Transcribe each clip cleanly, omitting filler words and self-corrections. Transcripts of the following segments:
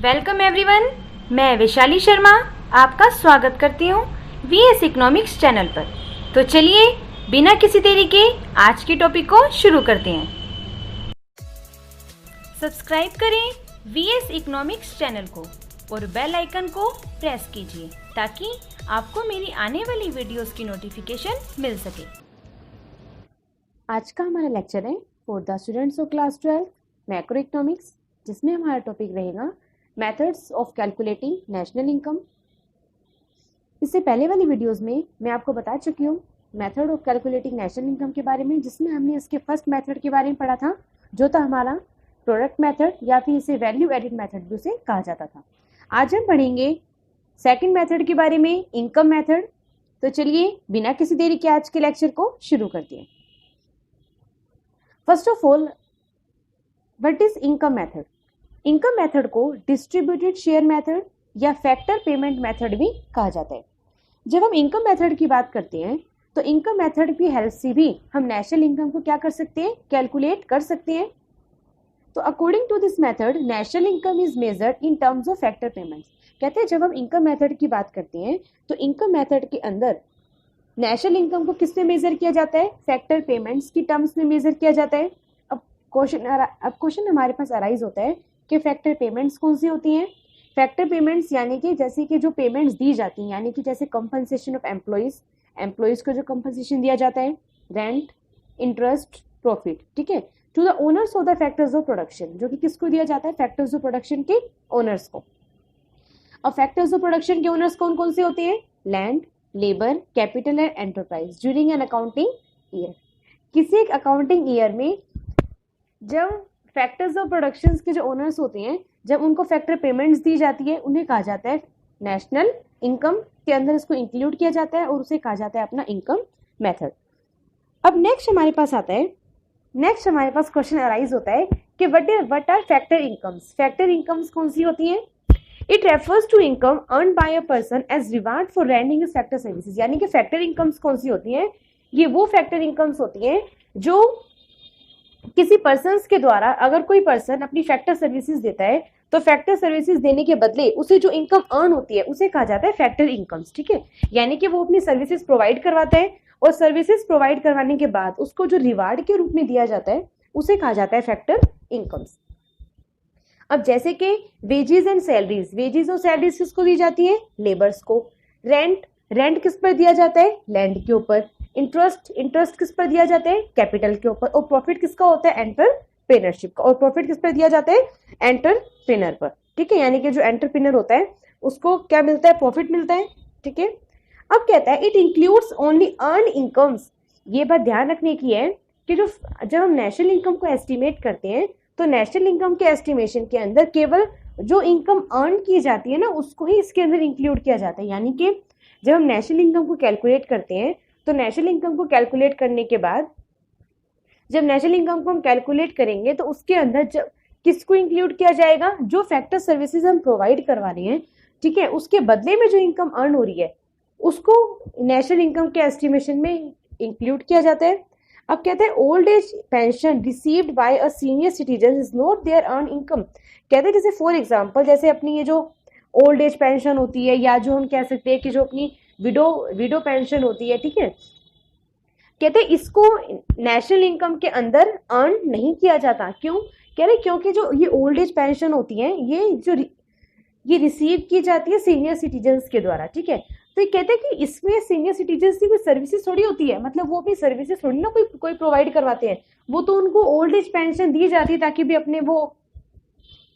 Welcome everyone, मैं वैशाली शर्मा आपका स्वागत करती हूँ वीएस इकोनॉमिक्स चैनल पर। तो चलिए बिना किसी देरी के आज के टॉपिक को शुरू करते हैं। सब्सक्राइब करें वीएस इकोनॉमिक्स चैनल को और बेल आइकन को प्रेस कीजिए ताकि आपको मेरी आने वाली वीडियोस की नोटिफिकेशन मिल सके। आज का हमारा लेक्चर है for the students of class 12 macro economics, जिसमें हमारा टॉपिक रहेगा methods of calculating national income. इससे पहले वाली वीडियोस में मैं आपको बता चुकी हूँ method of calculating national income के बारे में, जिसमें हमने इसके फर्स्ट मेथड के बारे में पढ़ा था, जो था हमारा प्रोडक्ट मेथड या फिर इसे वैल्यू एडिड मेथड भी उसे कहा जाता था। आज हम पढ़ेंगे सेकेंड मेथड के बारे में, इनकम मेथड। तो चलिए बिना किसी देरी के आज के लेक्चर को शुरू करते हैं। First of all, what is income method? Income method को डिस्ट्रीब्यूटेड शेयर मेथड या फैक्टर पेमेंट मेथड भी कहा जाता है। जब हम इनकम मेथड की बात करते हैं तो इनकम मेथड की हेल्प से भी हम नेशनल इनकम को क्या कर सकते हैं, कैलकुलेट कर सकते हैं। तो according to this method national income is measured in terms of factor payments. कहते हैं जब हम इनकम मेथड की बात करते हैं तो इनकम मेथड के अंदर नेशनल इनकम को किस में मेजर किया जाता है, फैक्टर पेमेंट्स की टर्म्स में मेजर किया जाता है। अब क्वेश्चन हमारे पास अराइज होता है कि फैक्टर पेमेंट्स कौन सी होती हैं। फैक्टर पेमेंट्स यानी कि जैसे कि जो पेमेंट्स दी जाती हैं, यानी कि जैसे कंपनसेशन ऑफ एम्प्लॉइज को जो कंपनसेशन दिया जाता है, रेंट, इंटरेस्ट, प्रॉफिट, ठीक है, to the owners of the factors of production, जो कि किसको दिया जाता है, फैक्टर्स ऑफ प्रोडक्शन के ओनर्स को। अब फैक्टर्स ऑफ प्रोडक्शन के ओनर्स कौन कौन से होते हैं, land, labour, capital and enterprise during an accounting year. किसी एक अकाउंटिंग ईयर में जब फैक्टर्स ऑफ प्रोडक्शंस के जो ओनर्स होते हैं, जब उनको फैक्टर पेमेंट्स दी जाती है, उन्हें कहा जाता है नेशनल इनकम के अंदर इसको इंक्लूड किया जाता है और उसे कहा जाता है अपना इनकम मेथड। अब नेक्स्ट हमारे पास क्वेश्चन अराइज होता है कि what are factor incomes. Factor incomes कौन सी होती हैं? It refers to income earn by a person as reward for rendering his factor services. यानी कि फैक्टर इनकम्स कौन सी होती हैं? ये वो फैक्टर इनकम्स होती हैं जो किसी पर्सन के द्वारा, अगर कोई पर्सन अपनी फैक्टर सर्विसेज देता है तो फैक्टर सर्विसेज देने के बदले उसे जो इनकम अर्न होती है उसे कहा जाता है फैक्टर इनकम्स, ठीक है। यानी कि वो अपनी सर्विसेज प्रोवाइड करवाता है और सर्विसेज प्रोवाइड करवाने के बाद उसको जो रिवार्ड के रूप में दिया जाता है उसे कहा जाता है फैक्टर इनकम्स। अब जैसे कि वेजेस एंड सैलरीज, वेजेस और सैलरीज किसको दी जाती है, लेबर्स को। रेंट किस पर दिया जाता है, लैंड के ऊपर। इंटरेस्ट किस पर दिया जाता है, कैपिटल के ऊपर। और प्रॉफिट किसका होता है, एंटरप्रेन्योरशिप का। और प्रॉफिट किस पर दिया जाता है, एंटरप्रेन्योर पर, ठीक है। यानी कि जो एंटरप्रेन्योर होता है उसको क्या मिलता है, प्रॉफिट मिलता है, ठीक है। अब कहता है it includes only earn incomes. ये बात ध्यान रखने की है कि जब हम नेशनल इनकम को एस्टिमेट करते हैं तो नेशनल इनकम के एस्टिमेशन के अंदर केवल जो इनकम अर्न की जाती है ना उसको ही इसके अंदर इंक्लूड किया जाता है। यानी कि जब हम नेशनल इनकम को कैलकुलेट करते हैं तो नेशनल इनकम को कैलकुलेट करने के बाद जब नेशनल इनकम को हम कैलकुलेट करेंगे तो उसके अंदर जब किसको इंक्लूड किया जाएगा, जो फैक्टर सर्विसेज हम प्रोवाइड करवा रहे हैं, ठीक है, उसके बदले में जो इनकम अर्न हो रही है उसको नेशनल इनकम के एस्टिमेशन में इंक्लूड किया जाता है। अब कहते हैं old age pension received by a senior citizen is not there earn income. कहते हैं जैसे फॉर एग्जांपल, जैसे अपनी ये जो ओल्ड एज पेंशन होती है या जो हम कह सकते हैं कि जो अपनी विडो पेंशन होती है, ठीक है, कहते हैं इसको नेशनल इनकम के अंदर अर्न नहीं किया जाता। क्यों? कह रहे क्योंकि जो ये ओल्ड एज पेंशन होती है ये रिसीव की जाती है सीनियर सिटीजन्स के द्वारा, ठीक है। तो ये कहते हैं कि इसमें सीनियर सिटीजन्स की कोई सर्विसेज थोड़ी होती है, मतलब वो अपनी सर्विसेज थोड़ी ना कोई प्रोवाइड करवाते हैं, वो तो उनको ओल्ड एज पेंशन दी जाती है ताकि भी अपने वो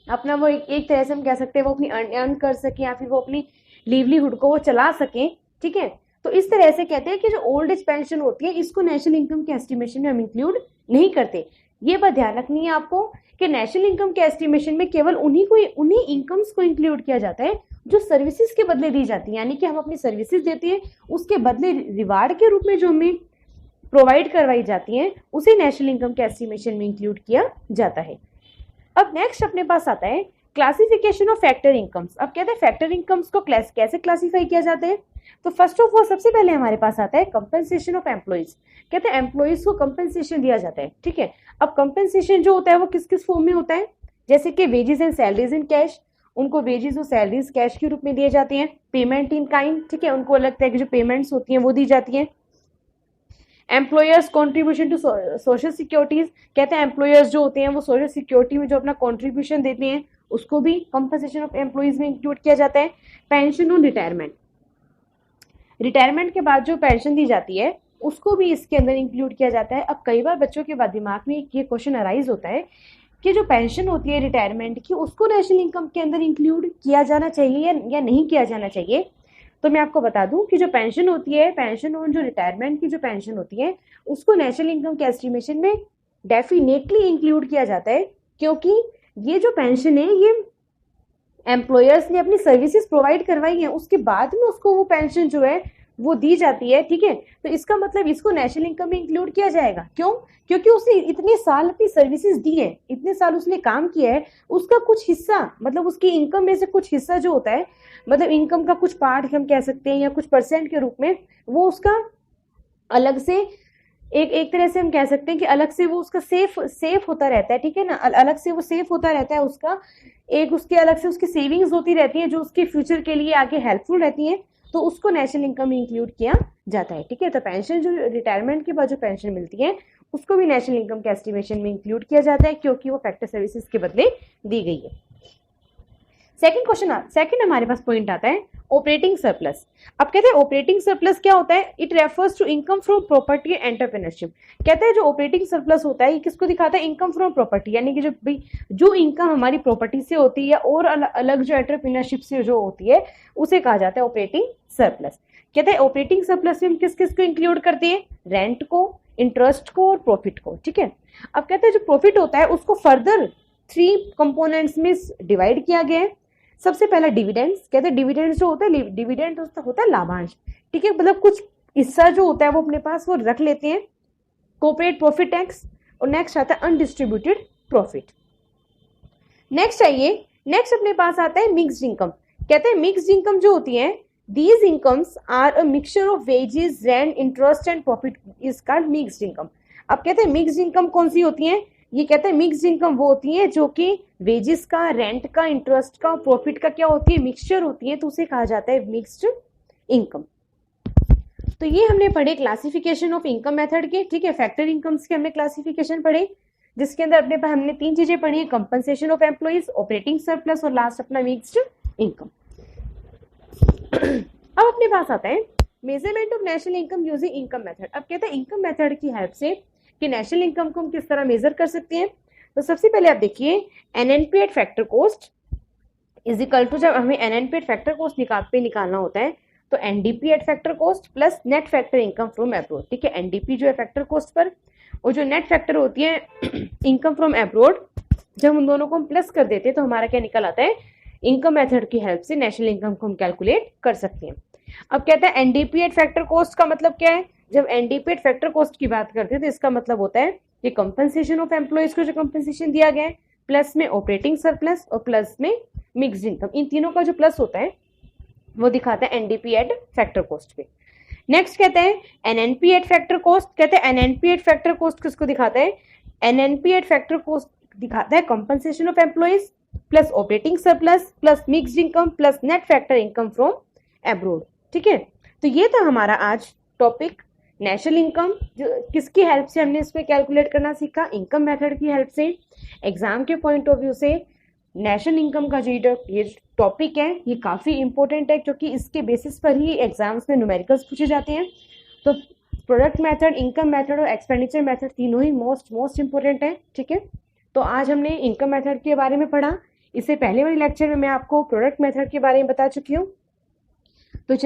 अपना वो एक तरह से हम कह सकते हैं वो अपनी अर्न कर सके या फिर वो अपनी लिवलीहुड को वो चला सकें, ठीक है। तो इस तरह से कहते हैं कि जो ओल्ड एज पेंशन होती है इसको नेशनल इनकम के एस्टिमेशन में हम इंक्लूड नहीं करते। ये बात ध्यान रखनी है आपको कि नेशनल इनकम के एस्टिमेशन में केवल उन्हीं इनकम्स को इंक्लूड किया जाता है जो सर्विसेज के बदले दी जाती है। यानी कि हम अपनी सर्विसेज देते हैं, उसके बदले रिवार्ड के रूप में जो हमें प्रोवाइड करवाई जाती हैं उसे नेशनल इनकम के एस्टिमेशन में इंक्लूड किया जाता है। अब नेक्स्ट अपने पास आता है क्लासिफिकेशन ऑफ फैक्टर इनकम्स। अब कहते हैं फैक्टर इनकम्स को कैसे क्लासिफाई किया जाता है। तो फर्स्ट ऑफ ऑल सबसे पहले हमारे पास आता है कंपनसेशन ऑफ एम्प्लॉइज। कहते हैं एम्प्लॉइज को कंपनसेशन दिया जाता है, ठीक है। अब कंपनसेशन जो होता है वो किस किस फॉर्म में होता है, जैसे कि wages and salaries in cash, उनको वेजेस और सैलरीज कैश के रूप में दिए जाते हैं। पेमेंट इन काइंड, ठीक है, उनको लगता है कि जो पेमेंट्स होती हैं वो दी जाती हैं। Employers contribution to social securities, कहते हैं एम्प्लॉयर्स जो होते हैं वो सोशल सिक्योरिटी में जो अपना कॉन्ट्रीब्यूशन देते हैं उसको भी कंपनसेशन ऑफ एम्प्लॉयज में इंक्लूड किया जाता है। पेंशन और रिटायरमेंट, रिटायरमेंट के बाद जो पेंशन दी जाती है उसको भी इसके अंदर इंक्लूड किया जाता है। अब कई बार बच्चों के बाद दिमाग में ये क्वेश्चन अराइज होता है कि जो पेंशन होती है रिटायरमेंट की उसको नेशनल इनकम के अंदर इंक्लूड किया जाना चाहिए या नहीं किया जाना चाहिए। तो मैं आपको बता दूं कि जो पेंशन होती है, पेंशन और जो रिटायरमेंट की जो पेंशन होती है उसको नेशनल इनकम के एस्टिमेशन में डेफिनेटली इंक्लूड किया जाता है, क्योंकि ये जो पेंशन है ये एम्प्लॉयर्स ने अपनी सर्विसेज प्रोवाइड करवाई है, उसके बाद में उसको वो पेंशन जो है वो दी जाती है, ठीक है। तो इसका मतलब इसको नेशनल इनकम में इंक्लूड किया जाएगा। क्यों? क्योंकि उसने इतने साल अपनी सर्विसेज दी है, इतने साल उसने काम किया है, उसका कुछ हिस्सा मतलब उसकी इनकम में से कुछ हिस्सा जो होता है, मतलब इनकम का कुछ पार्ट हम कह सकते हैं या कुछ परसेंट के रूप में वो उसका अलग से एक तरह से हम कह सकते हैं कि अलग से वो उसका सेफ होता रहता है, ठीक है ना। अलग से वो सेफ होता रहता है, उसका एक उसके अलग से उसकी सेविंग्स होती रहती है जो उसके फ्यूचर के लिए आगे हेल्पफुल रहती है, तो उसको नेशनल इनकम में इंक्लूड किया जाता है, ठीक है। तो पेंशन जो रिटायरमेंट के बाद जो पेंशन मिलती है उसको भी नेशनल इनकम के एस्टिमेशन में इंक्लूड किया जाता है, क्योंकि वो फैक्टर सर्विसेज के बदले दी गई है। सेकंड हमारे पास पॉइंट आता है ऑपरेटिंग सरप्लस। अब कहते हैं ऑपरेटिंग सरप्लस क्या होता है? It refers to income from property entrepreneurship. कहते हैं जो ऑपरेटिंग सरप्लस होता है ये किसको दिखाता है? इनकम फ्रॉम प्रॉपर्टी, यानी कि जो इनकम हमारी प्रॉपर्टी से होती है और अलग जो एंटरप्रेन्योरशिप से जो होती है उसे कहा जाता है ऑपरेटिंग सरप्लस। कहते हैं ऑपरेटिंग सरप्लस में हम किस किस को इंक्लूड करते हैं? रेंट को, इंटरेस्ट को और प्रॉफिट को, ठीक है। अब कहते हैं जो प्रॉफिट होता है उसको फर्दर 3 कंपोनेंट्स में डिवाइड किया गया है। सबसे पहला डिविडेंड्स। कहते हैं डिविडेंड्स जो होता है, डिविडेंड होता है लाभांश, ठीक है, मतलब कुछ हिस्सा जो होता है वो अपने पास वो रख लेते हैं। कॉर्पोरेट प्रॉफिट टैक्स, और नेक्स्ट आता है अनडिस्ट्रीब्यूटेड प्रॉफिट। नेक्स्ट अपने पास आता है मिक्स्ड इनकम। कहते हैं मिक्स्ड इनकम जो होती है, these incomes are a mixture of wages, rent, interest and profit is called mixed income. अब कहते हैं मिक्स्ड इनकम कौन सी होती है? ये कहते हैं मिक्स्ड इनकम वो होती है जो कि वेजेस का, रेंट का, इंटरेस्ट का, प्रॉफिट का क्या होती है? मिक्सचर होती है, तो उसे कहा जाता है मिक्स्ड इनकम। तो ये हमने पढ़े क्लासिफिकेशन ऑफ इनकम मेथड के, ठीक है। फैक्टर इनकम्स के हमने क्लासिफिकेशन पढ़े, जिसके अंदर अपने पास हमने 3 चीजें पढ़ी है, compensation of employees, operating surplus और लास्ट अपना मिक्स्ड इनकम। अब अपने पास आता है measurement of national income using income method. अब कहते हैं इनकम मेथड की हेल्प से कि नेशनल इनकम को हम किस तरह मेजर कर सकते हैं। तो सबसे पहले आप देखिए NNP at factor cost is equal to, जब हमें एनएनपी एट फैक्टर कॉस्ट निकालना होता है तो NDP at factor cost plus net factor income from abroad, ठीक है। एनडीपी जो है फैक्टर कॉस्ट पर और जो नेट फैक्टर होती है इनकम फ्रॉम अब्रॉड, जब उन दोनों को हम प्लस कर देते हैं तो हमारा क्या निकल आता है? इनकम मेथड की हेल्प से नेशनल इनकम को हम कैलकुलेट कर सकते हैं। अब कहते हैं एनडीपी एट फैक्टर कॉस्ट का मतलब क्या है? जब एनडीपी एट फैक्टर कॉस्ट की बात करते हैं तो इसका मतलब होता है कि कंपनसेशन ऑफ एम्प्लॉइज को जो कंपनसेशन दिया गया है, प्लस में ऑपरेटिंग सरप्लस और प्लस में मिक्स्ड इनकम, इन तीनों का जो प्लस होता है वो दिखाता है एनडीपी एट फैक्टर कॉस्ट पे। नेक्स्ट कहते हैं एनएनपी एट फैक्टर कॉस्ट। कहते हैं एनएनपी एट फैक्टर कॉस्ट किसको दिखाता है? एनएनपी एट फैक्टर कॉस्ट दिखाता है compensation of employees plus operating surplus plus mixed income plus net factor income from abroad, ठीक है। तो ये था हमारा आज टॉपिक नेशनल इनकम, जो किसकी हेल्प से हमने इसमें कैलकुलेट करना सीखा? इनकम मेथड की हेल्प से। एग्जाम के पॉइंट ऑफ व्यू से नेशनल इनकम का जो ये टॉपिक है ये काफ़ी इंपॉर्टेंट है, क्योंकि इसके बेसिस पर ही एग्जाम्स में न्यूमेरिकल्स पूछे जाते हैं। तो प्रोडक्ट मेथड, इनकम मेथड और एक्सपेंडिचर मेथड तीनों ही मोस्ट इंपॉर्टेंट है, ठीक है। तो आज हमने इनकम मेथड के बारे में पढ़ा। इससे पहले वाले लेक्चर में मैं आपको प्रोडक्ट मेथड के बारे में बता चुकी हूँ। तो